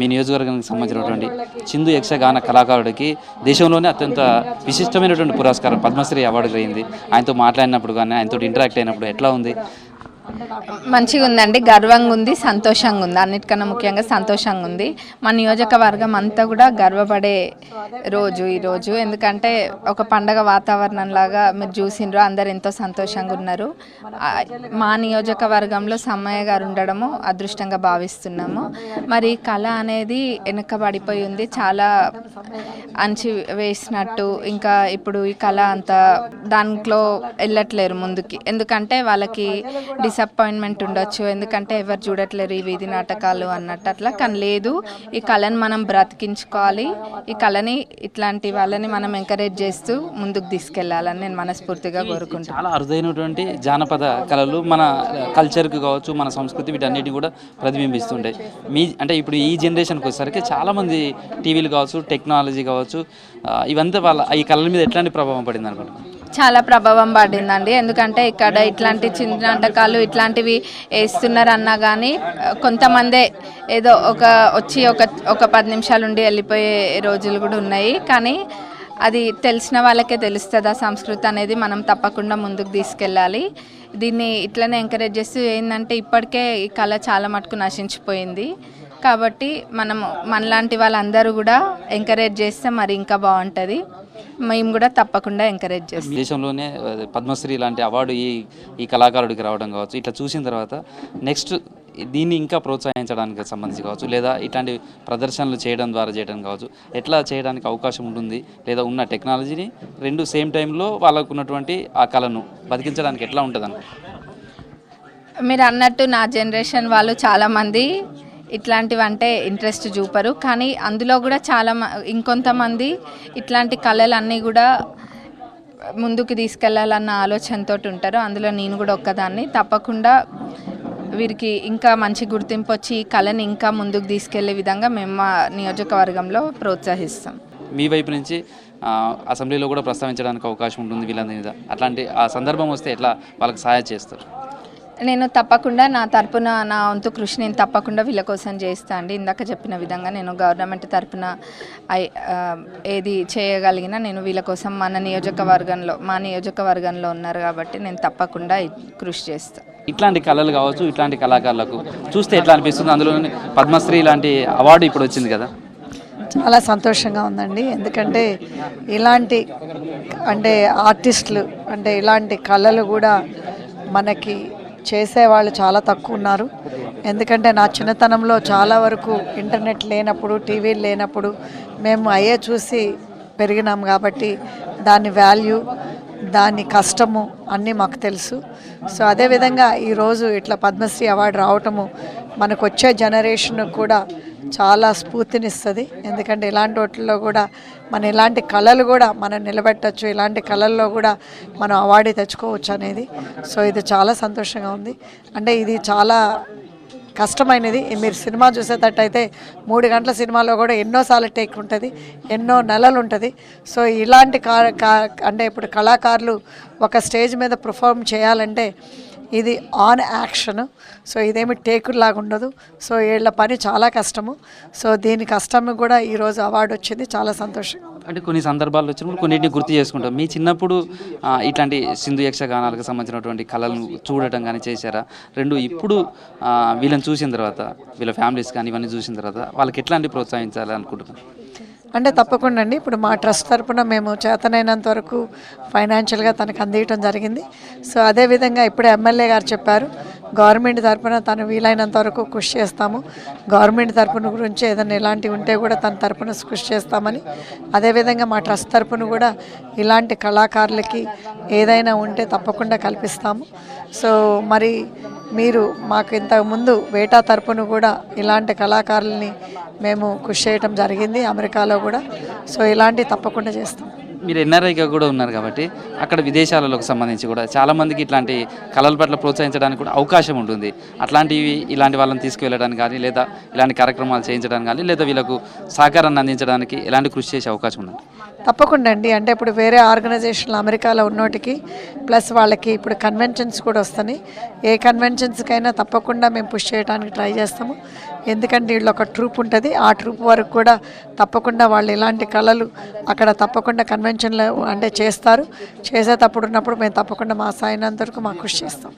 మీ నియోజకవర్గానికి సంబంధించినటువంటి చిందు యక్షగాన కళాకారుడికి దేశంలోనే అత్యంత విశిష్టమైనటువంటి పురస్కారం పద్మశ్రీ అవార్డు అయింది. ఆయనతో మాట్లాడినప్పుడు కానీ ఆయనతో ఇంటరాక్ట్ అయినప్పుడు ఎట్లా ఉంది? మంచిగా ఉందండి, గర్వంగా ఉంది, సంతోషంగా ఉంది. అన్నిటికన్నా ముఖ్యంగా సంతోషంగా ఉంది. మా నియోజకవర్గం అంతా కూడా గర్వపడే రోజు ఈరోజు. ఎందుకంటే ఒక పండగ వాతావరణం లాగా మీరు చూసిండ్రు, అందరు ఎంతో సంతోషంగా ఉన్నారు. మా నియోజకవర్గంలో సమ్మయ్య గారు ఉండడము అదృష్టంగా భావిస్తున్నాము. మరి కళ అనేది వెనకబడిపోయి ఉంది, చాలా అంచి వేసినట్టు. ఇంకా ఇప్పుడు ఈ కళ అంతా దాంట్లో వెళ్ళట్లేరు ముందుకి, ఎందుకంటే వాళ్ళకి డిసప్పాయింట్మెంట్ ఉండొచ్చు, ఎందుకంటే ఎవరు చూడట్లేరు ఈ వీధి నాటకాలు అన్నట్టు. అట్లా కానీ లేదు, ఈ కళని మనం బ్రతికించుకోవాలి. ఈ కళని ఇట్లాంటి వాళ్ళని మనం ఎంకరేజ్ చేస్తూ ముందుకు తీసుకెళ్లాలని నేను మనస్ఫూర్తిగా కోరుకుంటున్నాను. చాలా అరుదైనటువంటి జానపద కళలు మన కల్చర్కి కావచ్చు, మన సంస్కృతి వీటన్నిటిని కూడా ప్రతిబింబిస్తుంటాయి. అంటే ఇప్పుడు ఈ జనరేషన్కి వచ్చేసరికి చాలామంది టీవీలు కావచ్చు, టెక్నాలజీ కావచ్చు, ఇవంతా వాళ్ళ ఈ కళల మీద ఎట్లాంటి ప్రభావం పడింది అనుకుంటున్నాను? చాలా ప్రభావం పడిందండి. ఎందుకంటే ఇక్కడ ఇట్లాంటి చిన్న నాటకాలు ఇట్లాంటివి వేస్తున్నారు అన్నా కానీ కొంతమందే ఏదో వచ్చి ఒక 10 నిమిషాలు ఉండి వెళ్ళిపోయే రోజులు కూడా ఉన్నాయి. కానీ అది తెలిసిన వాళ్ళకే తెలుస్తుంది ఆ సంస్కృతి అనేది. మనం తప్పకుండా ముందుకు తీసుకెళ్ళాలి. దీన్ని ఇట్లనే ఎంకరేజ్ చేస్తూ ఏంటంటే ఇప్పటికే ఈ కళ చాలా మటుకు నశించిపోయింది. కాబట్టి మనలాంటి వాళ్ళందరూ కూడా ఎంకరేజ్ చేస్తే మరి ఇంకా బాగుంటుంది. మేము కూడా తప్పకుండా ఎంకరేజ్ చేస్తాం. దేశంలోనే పద్మశ్రీ లాంటి అవార్డు ఈ కళాకారుడికి రావడం కావచ్చు, ఇట్లా చూసిన తర్వాత నెక్స్ట్ దీన్ని ఇంకా ప్రోత్సహించడానికి సంబంధించి కావచ్చు, లేదా ఇట్లాంటి ప్రదర్శనలు చేయడం కావచ్చు, ఎట్లా చేయడానికి అవకాశం ఉంటుంది, లేదా ఉన్న టెక్నాలజీని రెండు సేమ్ టైంలో వాళ్ళకు ఉన్నటువంటి ఆ కళను బతికించడానికి ఎట్లా ఉంటుంది అనుకో? మీరు అన్నట్టు నా జనరేషన్ వాళ్ళు చాలామంది ఇట్లాంటివి అంటే ఇంట్రెస్ట్ చూపరు. కానీ అందులో కూడా ఇంకొంతమంది ఇట్లాంటి కళలన్నీ కూడా ముందుకు తీసుకెళ్లాలన్న ఆలోచనతో ఉంటారు. అందులో నేను కూడా ఒక్కదాన్ని. తప్పకుండా వీరికి ఇంకా మంచి గుర్తింపు వచ్చి ఈ కళని ఇంకా ముందుకు తీసుకెళ్లే విధంగా మేము మా నియోజకవర్గంలో ప్రోత్సహిస్తాం. మీ వైపు నుంచి అసెంబ్లీలో కూడా ప్రస్తావించడానికి అవకాశం ఉంటుంది వీళ్ళందరి మీద. అట్లాంటి ఆ సందర్భం వస్తే ఎట్లా వాళ్ళకి సహాయం చేస్తారు? నేను తప్పకుండా నా తరపున నా వంతు కృషి నేను తప్పకుండా వీళ్ళ కోసం చేస్తాను అండి. ఇందాక చెప్పిన విధంగా నేను గవర్నమెంట్ తరపున ఏది చేయగలిగినా నేను వీళ్ళ కోసం మా నియోజకవర్గంలో ఉన్నారు కాబట్టి నేను తప్పకుండా కృషి చేస్తాను. ఇట్లాంటి కళలు కావచ్చు, ఇట్లాంటి కళాకారులకు చూస్తే ఎట్లా అనిపిస్తుంది? అందులో పద్మశ్రీ లాంటి అవార్డు ఇప్పుడు వచ్చింది కదా, చాలా సంతోషంగా ఉందండి. ఎందుకంటే ఇలాంటి ఆర్టిస్టులు ఇలాంటి కళలు కూడా మనకి చేసేవాళ్ళు చాలా తక్కువ ఉన్నారు. ఎందుకంటే నా చిన్నతనంలో చాలా వరకు ఇంటర్నెట్ లేనప్పుడు, టీవీలు లేనప్పుడు మేము అయ్యే చూసి పెరిగినాం కాబట్టి దాని వాల్యూ, దాని కష్టము అన్నీ మాకు తెలుసు. సో అదేవిధంగా ఈరోజు ఇట్లా పద్మశ్రీ అవార్డు రావటము మనకు వచ్చే జనరేషన్ కూడా చాలా స్ఫూర్తినిస్తుంది. ఎందుకంటే ఇలాంటి వాటిల్లో కూడా ఇలాంటి కళలు కూడా మనం నిలబెట్టచ్చు, ఇలాంటి కళల్లో కూడా మనం అవార్డు తెచ్చుకోవచ్చు అనేది. సో ఇది చాలా సంతోషంగా ఉంది. అంటే ఇది చాలా కష్టమైనది. మీరు సినిమా చూసేటట్టయితే 3 గంటల సినిమాలో కూడా ఎన్నోసార్లు టేక్ ఉంటుంది, ఎన్నో నెలలు ఉంటుంది. సో ఇలాంటి ఇప్పుడు కళాకారులు ఒక స్టేజ్ మీద పర్ఫార్మ్ చేయాలంటే ఇది ఆన్ యాక్షన్. సో ఇదేమి టేకుల్లాగా ఉండదు. సో వీళ్ళ పని చాలా కష్టము. సో దీని కష్టం కూడా ఈరోజు అవార్డు వచ్చింది, చాలా సంతోషం. అంటే కొన్ని సందర్భాలు వచ్చినప్పుడు కొన్నింటిని గుర్తు చేసుకుంటాం. మీ చిన్నప్పుడు ఇట్లాంటి సింధు యక్షగానాలకు సంబంధించినటువంటి కళలను చూడటం కానీ చేశారా? రెండు ఇప్పుడు వీళ్ళని చూసిన తర్వాత, వీళ్ళ ఫ్యామిలీస్ కానీ ఇవన్నీ చూసిన తర్వాత వాళ్ళకి ఎట్లాంటి ప్రోత్సహించాలి అనుకుంటున్నాను? అంటే తప్పకుండా అండి. ఇప్పుడు మా ట్రస్ట్ తరపున మేము చేతనైనంత వరకు ఫైనాన్షియల్గా తనకు అందించడం జరిగింది. సో అదేవిధంగా ఇప్పుడే ఎమ్మెల్యే గారు చెప్పారు, గవర్నమెంట్ తరపున తను వీలైనంత వరకు కృషి చేస్తాము. గవర్నమెంట్ తరపున గురించి ఏదైనా ఇలాంటివి ఉంటే కూడా తన తరపున కృషి చేస్తామని. అదేవిధంగా మా ట్రస్ట్ తరపున కూడా ఇలాంటి కళాకారులకి ఏదైనా ఉంటే తప్పకుండా కల్పిస్తాము. సో మరి మీరు మాకు ఇంతకుముందు వేటా తరపున కూడా ఇలాంటి కళాకారుల్ని మేము కృషి చేయడం జరిగింది, అమెరికాలో కూడా. సో ఇలాంటివి తప్పకుండా చేస్తాం. మీరు ఎన్ఆర్ఐగా కూడా ఉన్నారు కాబట్టి అక్కడ విదేశాలకు సంబంధించి కూడా చాలామందికి ఇట్లాంటి కళల పట్ల ప్రోత్సహించడానికి కూడా అవకాశం ఉంటుంది. ఇలాంటి వాళ్ళని తీసుకువెళ్ళడానికి కానీ, లేదా ఇలాంటి కార్యక్రమాలు చేయించడానికి కానీ, లేదా వీళ్ళకు సహకారాన్ని అందించడానికి ఎలాంటి కృషి చేసే అవకాశం ఉంది? తప్పకుండా అండి. అంటే ఇప్పుడు వేరే ఆర్గనైజేషన్లు అమెరికాలో ఉన్నోటికి ప్లస్ వాళ్ళకి ఇప్పుడు కన్వెన్షన్స్ కూడా వస్తున్నాయి. ఏ కన్వెన్షన్స్కైనా తప్పకుండా మేము పుష్ చేయడానికి ట్రై చేస్తాము. ఎందుకంటే వీళ్ళు ఒక ట్రూప్ ఉంటుంది, ఆ ట్రూప్ వరకు కూడా తప్పకుండా వాళ్ళు ఇలాంటి కళలు అక్కడ తప్పకుండా కన్వెన్షన్లో అంటే చేస్తారు. చేసేటప్పుడు ఉన్నప్పుడు మేము తప్పకుండా మా సాయినంత వరకు మా కృషి చేస్తాం.